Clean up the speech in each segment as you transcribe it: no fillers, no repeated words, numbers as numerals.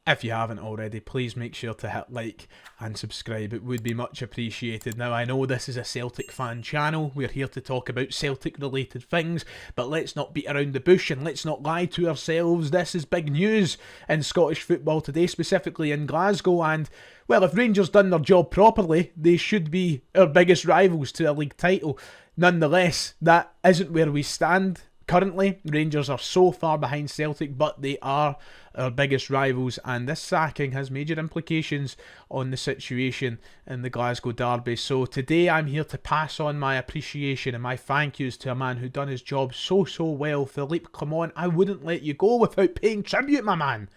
If you haven't already, please make sure to hit like and subscribe. It would be much appreciated. Now, I know this is a Celtic fan channel. We're here to talk about Celtic related things, but let's not beat around the bush and let's not lie to ourselves. This is big news in Scottish football today, specifically in Glasgow, and well, if Rangers done their job properly, they should be our biggest rivals to a league title. Nonetheless, that isn't where we stand. Currently, Rangers are so far behind Celtic, but they are our biggest rivals, and this sacking has major implications on the situation in the Glasgow derby. So today I'm here to pass on my appreciation and my thank yous to a man who done his job so well, Philippe Clement. I wouldn't let you go without paying tribute, my man.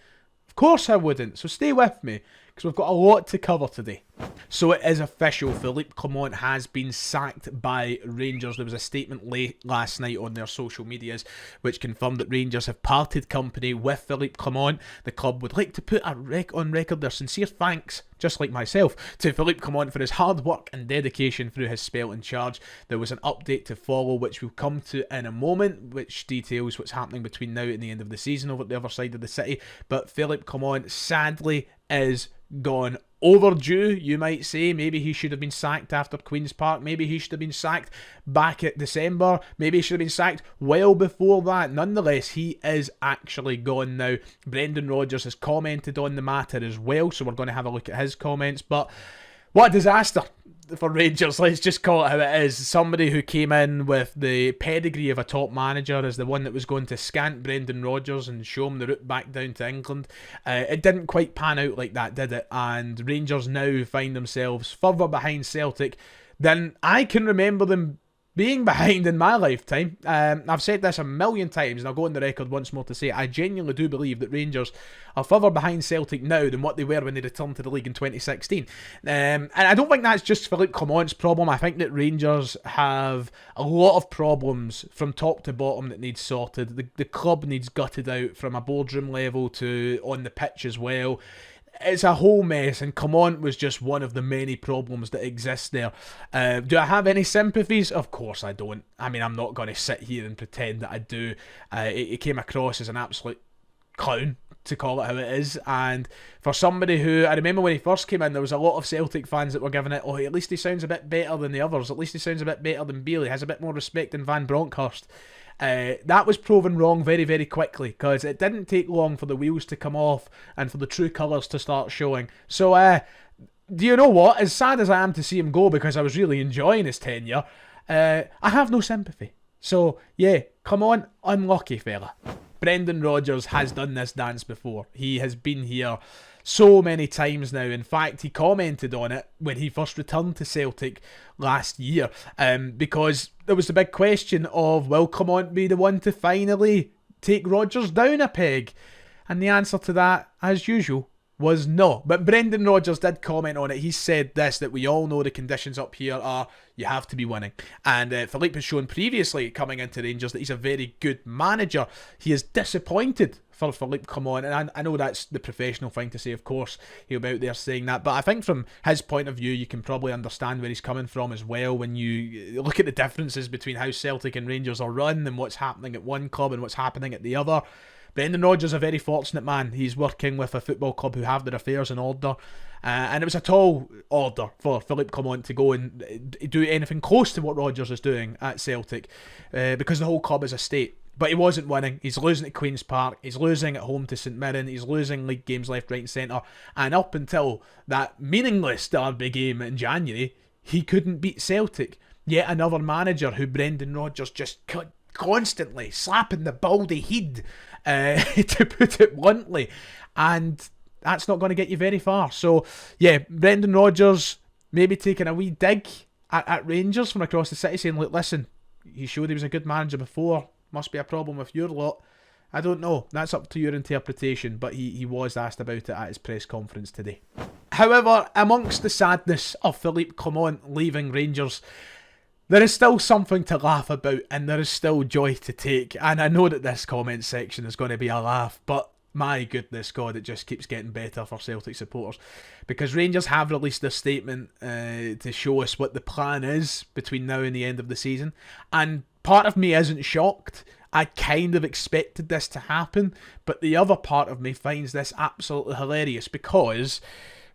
Of course I wouldn't, so stay with me, because we've got a lot to cover today. So it is official, Philippe Clement has been sacked by Rangers. There was a statement late last night on their social medias which confirmed that Rangers have parted company with Philippe Clement. The club would like to put on record their sincere thanks, just like myself, to Philippe Clement for his hard work and dedication through his spell in charge. There was an update to follow which we'll come to in a moment, which details what's happening between now and the end of the season over at the other side of the city. But Philippe Clement sadly is gone. Overdue, you might say. Maybe he should have been sacked after Queen's Park. Maybe he should have been sacked back at December. Maybe he should have been sacked well before that. Nonetheless, he is actually gone now. Brendan Rodgers has commented on the matter as well, so we're going to have a look at his comments. But what a disaster for Rangers, let's just call it how it is. Somebody who came in with the pedigree of a top manager is the one that was going to scant Brendan Rodgers and show him the route back down to England. It didn't quite pan out like that, did it? And Rangers now find themselves further behind Celtic than I can remember them being behind in my lifetime. I've said this a million times, and I'll go on the record once more to say I genuinely do believe that Rangers are further behind Celtic now than what they were when they returned to the league in 2016. And I don't think that's just Philippe Clement's problem. I think that Rangers have a lot of problems from top to bottom that need sorted. The club needs gutted out from a boardroom level to on the pitch as well. It's a whole mess, and Clement was just one of the many problems that exist there. Do I have any sympathies? Of course I don't. I mean, I'm not going to sit here and pretend that I do. It came across as an absolute clown, to call it how it is, and for somebody who, I remember when he first came in, there was a lot of Celtic fans that were giving it, oh, at least he sounds a bit better than the others, at least he sounds a bit better than Beale, he has a bit more respect than Van Bronckhorst. That was proven wrong very quickly, because it didn't take long for the wheels to come off and for the true colours to start showing. So, do you know what? As sad as I am to see him go, because I was really enjoying his tenure, I have no sympathy. So, yeah, come on, unlucky fella. Brendan Rodgers has done this dance before. He has been here so many times now. In fact, he commented on it when he first returned to Celtic last year, because there was the big question of, will Clement be the one to finally take Rodgers down a peg? And the answer to that, as usual, was no. But Brendan Rodgers did comment on it. He said this, that we all know the conditions up here are you have to be winning. And Philippe has shown previously coming into Rangers that he's a very good manager. He is disappointed for Philippe Clement, and I know that's the professional thing to say, of course, he'll be out there saying that, but I think from his point of view, you can probably understand where he's coming from as well when you look at the differences between how Celtic and Rangers are run and what's happening at one club and what's happening at the other. Brendan Rodgers is a very fortunate man. He's working with a football club who have their affairs in order. And it was a tall order for Philippe Clement to go and do anything close to what Rodgers is doing at Celtic, because the whole club is a state. But he wasn't winning. He's losing at Queen's Park. He's losing at home to St Mirren. He's losing league games left, right and centre. And up until that meaningless derby game in January, he couldn't beat Celtic. Yet another manager who Brendan Rodgers just constantly slapping the baldy head, to put it bluntly. And that's not going to get you very far. So, yeah, Brendan Rodgers maybe taking a wee dig at Rangers from across the city, saying, look, listen, he showed he was a good manager before. Must be a problem with your lot. I don't know. That's up to your interpretation, but he was asked about it at his press conference today. However, amongst the sadness of Philippe Clement leaving Rangers, there is still something to laugh about, and there is still joy to take. And I know that this comment section is going to be a laugh, but my goodness God, it just keeps getting better for Celtic supporters, because Rangers have released a statement to show us what the plan is between now and the end of the season, and part of me isn't shocked. I kind of expected this to happen, but the other part of me finds this absolutely hilarious because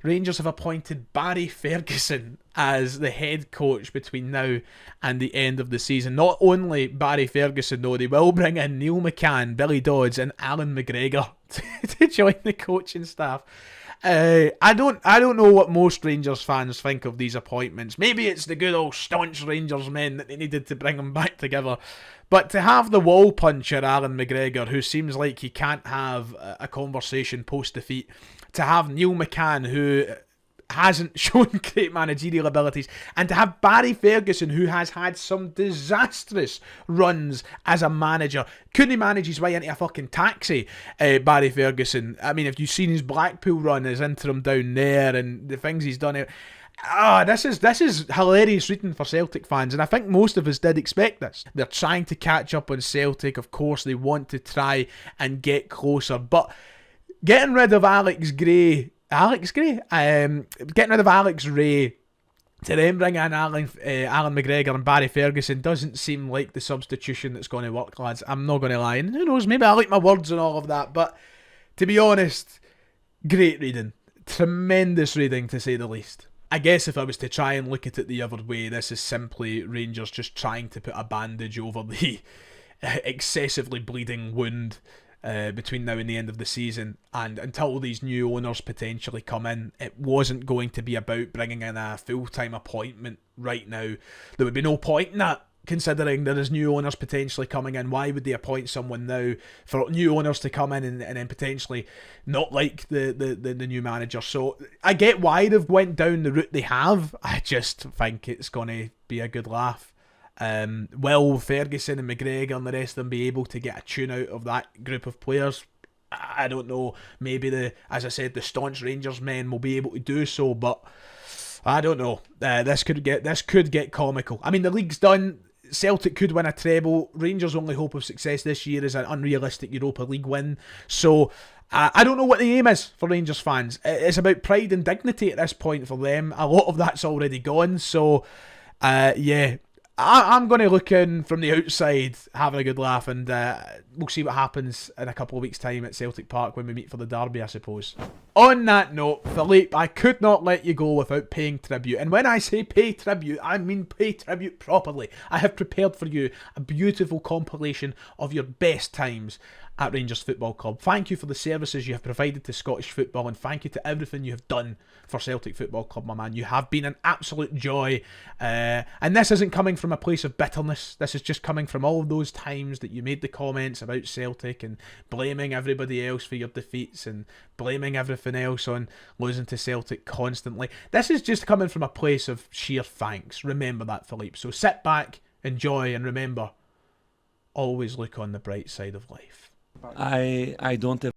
Rangers have appointed Barry Ferguson as the head coach between now and the end of the season. Not only Barry Ferguson, though, they will bring in Neil McCann, Billy Dodds, and Alan McGregor to join the coaching staff. I don't know what most Rangers fans think of these appointments. Maybe it's the good old staunch Rangers men that they needed to bring them back together. But to have the wall puncher Alan McGregor, who seems like he can't have a conversation post-defeat, to have Neil McCann, who hasn't shown great managerial abilities, and to have Barry Ferguson, who has had some disastrous runs as a manager. Couldn't he manage his way into a fucking taxi, Barry Ferguson? I mean, if you've seen his Blackpool run as interim down there and the things he's done, this is hilarious reading for Celtic fans, and I think most of us did expect this. They're trying to catch up on Celtic. Of course, they want to try and get closer, but getting rid of getting rid of Alex Ray to then bring in Alan McGregor and Barry Ferguson doesn't seem like the substitution that's going to work, lads. I'm not going to lie. And who knows, maybe I like my words and all of that, but to be honest, great reading. Tremendous reading, to say the least. I guess if I was to try and look at it the other way, this is simply Rangers just trying to put a bandage over the excessively bleeding wound between now and the end of the season, and until these new owners potentially come in, it wasn't going to be about bringing in a full-time appointment right now. There would be no point in that, considering there is new owners potentially coming in. Why would they appoint someone now for new owners to come in and then potentially not like the new manager? So I get why they've went down the route they have. I just think it's going to be a good laugh. Will Ferguson and McGregor and the rest of them be able to get a tune out of that group of players? I don't know. Maybe as I said, the staunch Rangers men will be able to do so, but I don't know. This could get comical. I mean, the league's done. Celtic could win a treble. Rangers' only hope of success this year is an unrealistic Europa League win. So I don't know what the aim is for Rangers fans. It's about pride and dignity at this point for them. A lot of that's already gone. So yeah. I'm going to look in from the outside, having a good laugh, and we'll see what happens in a couple of weeks' time at Celtic Park when we meet for the derby, I suppose. On that note, Philippe, I could not let you go without paying tribute. And when I say pay tribute, I mean pay tribute properly. I have prepared for you a beautiful compilation of your best times at Rangers Football Club. Thank you for the services you have provided to Scottish football, and thank you to everything you have done for Celtic Football Club, my man. You have been an absolute joy, and this isn't coming from a place of bitterness. This is just coming from all of those times that you made the comments about Celtic and blaming everybody else for your defeats and blaming everything else on losing to Celtic constantly. This is just coming from a place of sheer thanks. Remember that, Philippe. So sit back, enjoy, and remember, always look on the bright side of life. I don't have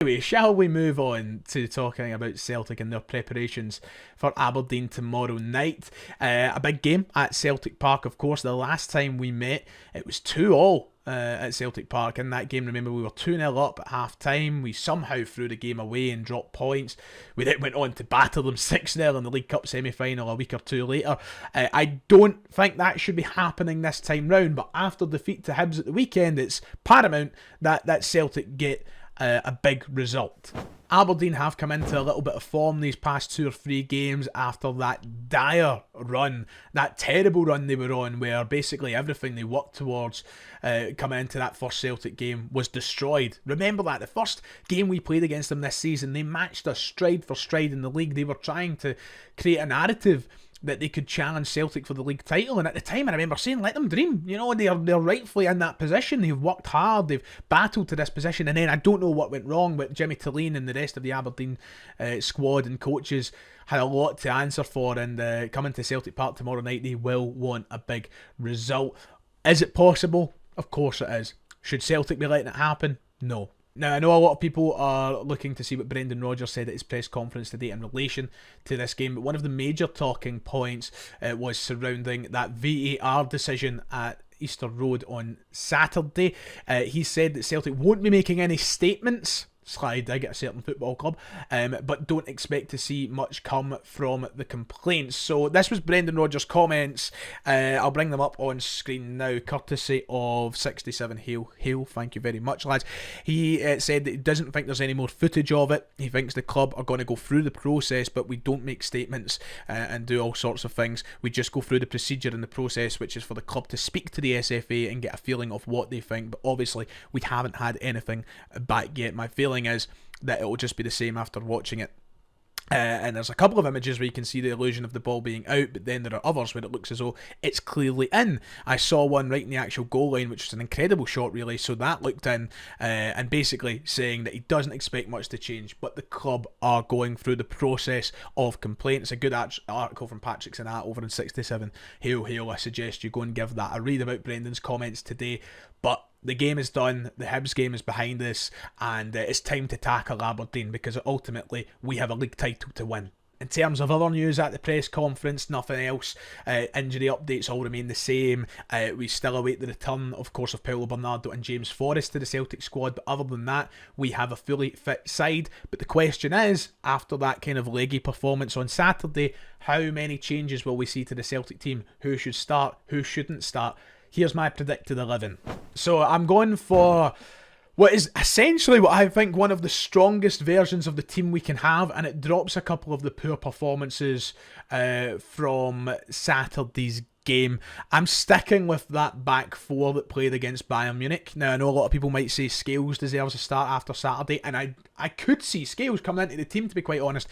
Anyway, shall we move on to talking about Celtic and their preparations for Aberdeen tomorrow night? A big game at Celtic Park, of course. The last time we met, it was 2-2 at Celtic Park. In that game, remember, we were 2-0 up at half-time. We somehow threw the game away and dropped points. We then went on to batter them 6-0 in the League Cup semi-final a week or two later. I don't think that should be happening this time round, but after defeat to Hibs at the weekend, it's paramount that Celtic get a big result. Aberdeen have come into a little bit of form these past 2 or 3 games after that dire run, that terrible run they were on, where basically everything they worked towards coming into that first Celtic game was destroyed. Remember that, the first game we played against them this season, they matched us stride for stride in the league. They were trying to create a narrative that they could challenge Celtic for the league title, and at the time I remember saying, let them dream, you know, they're rightfully in that position. They've worked hard, they've battled to this position, and then I don't know what went wrong, but Jimmy Tulane and the rest of the Aberdeen squad and coaches had a lot to answer for, and coming to Celtic Park tomorrow night, they will want a big result. Is it possible? Of course it is. Should Celtic be letting it happen? No. Now, I know a lot of people are looking to see what Brendan Rodgers said at his press conference today in relation to this game, but one of the major talking points was surrounding that VAR decision at Easter Road on Saturday. He said that Celtic won't be making any statements. Slide, I get a certain football club, but don't expect to see much come from the complaints. So this was Brendan Rodgers' comments. I'll bring them up on screen now, courtesy of 67 Hale. Thank you very much, lads. He said that he doesn't think there's any more footage of it. He thinks the club are going to go through the process, but we don't make statements and do all sorts of things. We just go through the procedure and the process, which is for the club to speak to the SFA and get a feeling of what they think. But obviously, we haven't had anything back yet. My feeling is that it will just be the same after watching it. And there's a couple of images where you can see the illusion of the ball being out, but then there are others where it looks as though it's clearly in. I saw one right in the actual goal line, which was an incredible shot really, so that looked in, and basically saying that he doesn't expect much to change, but the club are going through the process of complaint. It's a good article from Patrick Sinat over in 67 Hale. I suggest you go and give that a read about Brendan's comments today. But the game is done, the Hibs game is behind us, and it's time to tackle Aberdeen, because ultimately we have a league title to win. In terms of other news at the press conference, nothing else. Injury updates all remain the same. We still await the return, of course, of Paulo Bernardo and James Forrest to the Celtic squad, but other than that, we have a fully fit side. But the question is, after that kind of leggy performance on Saturday, how many changes will we see to the Celtic team? Who should start? Who shouldn't start? Here's my predicted 11. So I'm going for what is essentially what I think one of the strongest versions of the team we can have, and it drops a couple of the poor performances from Saturday's game. I'm sticking with that back 4 that played against Bayern Munich. Now, I know a lot of people might say Scales deserves a start after Saturday, and I could see Scales coming into the team, to be quite honest.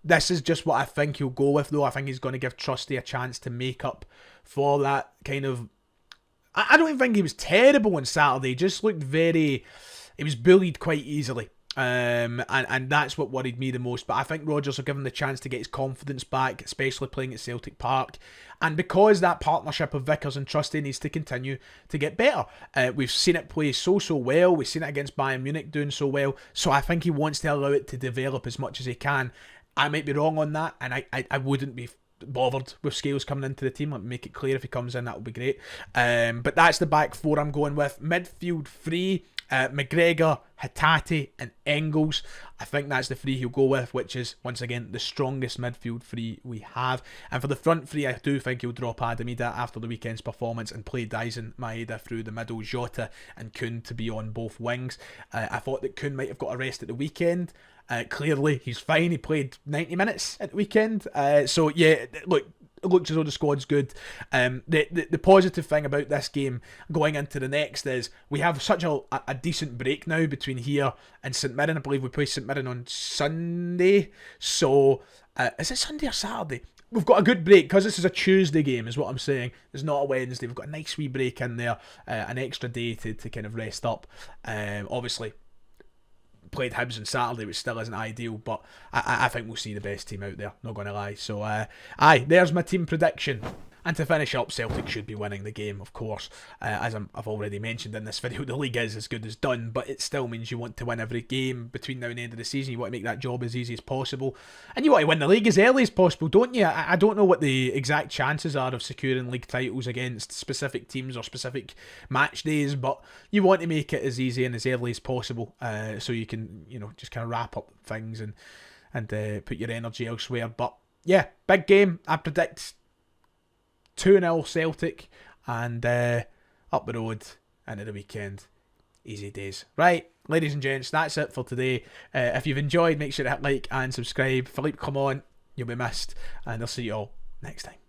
This is just what I think he'll go with, though. I think he's going to give Trusty a chance to make up for that kind of... I don't even think he was terrible on Saturday. He just looked he was bullied quite easily. And that's what worried me the most. But I think Rodgers will give him the chance to get his confidence back, especially playing at Celtic Park. And because that partnership of Vickers and Trusty needs to continue to get better. We've seen it play so well. We've seen it against Bayern Munich doing so well. So I think he wants to allow it to develop as much as he can. I might be wrong on that, and I wouldn't be bothered with Scales coming into the team. Let me make it clear, if he comes in, that would be great. But that's the back 4 I'm going with. Midfield 3, McGregor, Hatate and Engels. I think that's the 3 he'll go with, which is, once again, the strongest midfield 3 we have. And for the front 3, I do think he'll drop Adamida after the weekend's performance and play Dyson Maeda through the middle, Jota and Kuhn to be on both wings. I thought that Kuhn might have got a rest at the weekend. Clearly, he's fine. He played 90 minutes at the weekend. So, yeah, look, it looks as though the squad's good. The positive thing about this game going into the next is we have such a decent break now between here and St Mirren. I believe we play St Mirren on Sunday. So, is it Sunday or Saturday? We've got a good break because this is a Tuesday game, is what I'm saying. It's not a Wednesday. We've got a nice wee break in there, an extra day to kind of rest up. Obviously, played Hibs on Saturday, which still isn't ideal, but I think we'll see the best team out there, not going to lie. So, there's my team prediction. And to finish up, Celtic should be winning the game, of course. As I've already mentioned in this video, the league is as good as done, but it still means you want to win every game between now and the end of the season. You want to make that job as easy as possible. And you want to win the league as early as possible, don't you? I don't know what the exact chances are of securing league titles against specific teams or specific match days, but you want to make it as easy and as early as possible, so you can, just kind of wrap up things and put your energy elsewhere. But yeah, big game. I predict 2-0 Celtic, and up the road into the weekend. Easy days. Right, ladies and gents, that's it for today. If you've enjoyed, make sure to hit like and subscribe. Philippe Clement, you'll be missed, and I'll see you all next time.